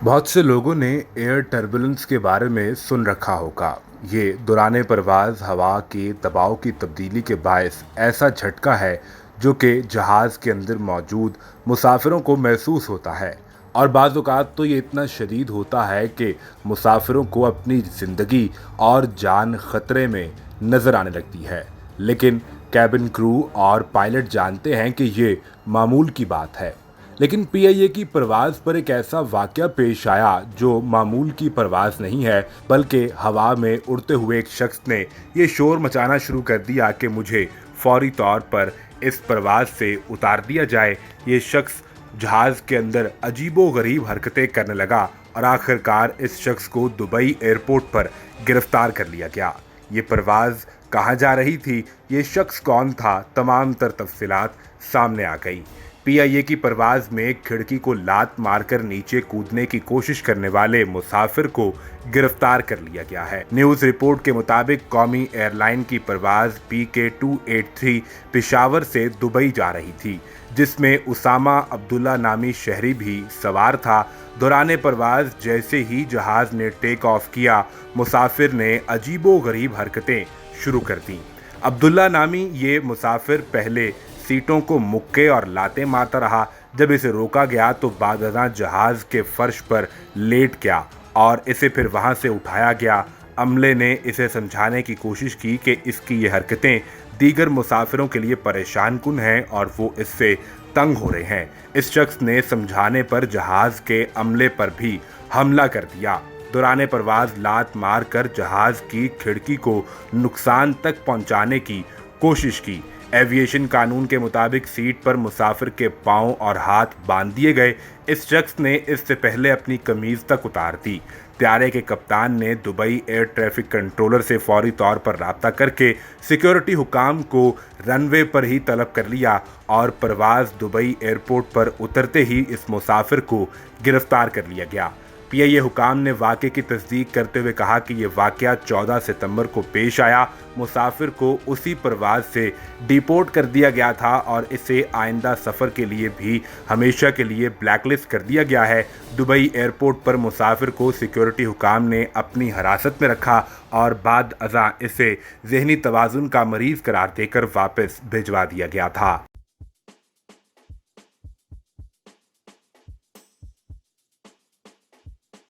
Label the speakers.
Speaker 1: बहुत से लोगों ने एयर टर्बुलेंस के बारे में सुन रखा होगा। ये दौरान परवाज हवा के दबाव की तब्दीली के बायस ऐसा झटका है जो कि जहाज़ के अंदर मौजूद मुसाफिरों को महसूस होता है। और बाज़ औक़ात तो ये इतना शदीद होता है कि मुसाफिरों को अपनी ज़िंदगी और जान ख़तरे में नज़र आने लगती है। लेकिन कैबिन क्रू और पायलट जानते हैं कि ये मामूल की बात है। लेकिन पीआईए की परवाज़ पर एक ऐसा वाक़या पेश आया जो मामूल की परवाज़ नहीं है, बल्कि हवा में उड़ते हुए एक शख्स ने ये शोर मचाना शुरू कर दिया कि मुझे फौरी तौर पर इस परवाज़ से उतार दिया जाए। ये शख्स जहाज़ के अंदर अजीबो-गरीब हरकतें करने लगा और आखिरकार इस शख्स को दुबई एयरपोर्ट पर गिरफ्तार कर लिया गया। ये परवाज़ कहाँ जा रही थी, ये शख्स कौन था, तमाम तर तफसीलात सामने आ गई। पीआईए की परवाज़ में खिड़की को लात मारकर नीचे कूदने की कोशिश करने वाले मुसाफिर को गिरफ्तार कर लिया गया है। न्यूज़ रिपोर्ट के मुताबिक कौमी एयरलाइन की परवाज़ PK283 पेशावर से दुबई जा रही थी, जिसमें उसामा अब्दुल्ला नामी शहरी भी सवार था। दौरान परवाज़ जैसे ही जहाज़ ने टेक ऑफ किया, मुसाफिर ने अजीबो-गरीब हरकतें शुरू कर दी। अब्दुल्ला नामी ये मुसाफिर पहले सीटों को मुक्के और लातें मारता रहा। जब इसे रोका गया तो बादशाह जहाज़ के फर्श पर लेट गया और इसे फिर वहां से उठाया गया। अमले ने इसे समझाने की कोशिश की कि इसकी ये हरकतें दीगर मुसाफिरों के लिए परेशान कुन हैं और वो इससे तंग हो रहे हैं। इस शख्स ने समझाने पर जहाज़ के अमले पर भी हमला कर दिया। दौरान परवाज़ लात मार कर जहाज़ की खिड़की को नुकसान तक पहुंचाने की कोशिश की। एविएशन कानून के मुताबिक सीट पर मुसाफिर के पांव और हाथ बांध दिए गए। इस शख्स ने इससे पहले अपनी कमीज तक उतार दी। त्यारे के कप्तान ने दुबई एयर ट्रैफिक कंट्रोलर से फौरी तौर पर राब्ता करके सिक्योरिटी हुकाम को रनवे पर ही तलब कर लिया और परवाज़ दुबई एयरपोर्ट पर उतरते ही इस मुसाफिर को गिरफ्तार कर लिया गया। पीआईए हुकाम ने वाक़े की तस्दीक करते हुए कहा कि ये वाक़या 14 सितंबर को पेश आया। मुसाफिर को उसी परवाज़ से डिपोर्ट कर दिया गया था और इसे आइंदा सफ़र के लिए भी हमेशा के लिए ब्लैकलिस्ट कर दिया गया है। दुबई एयरपोर्ट पर मुसाफिर को सिक्योरिटी हुकाम ने अपनी हिरासत में रखा और बाद अज़ां इसे ज़हनी तवाज़ुन का मरीज़ करार देकर वापस भिजवा दिया गया था।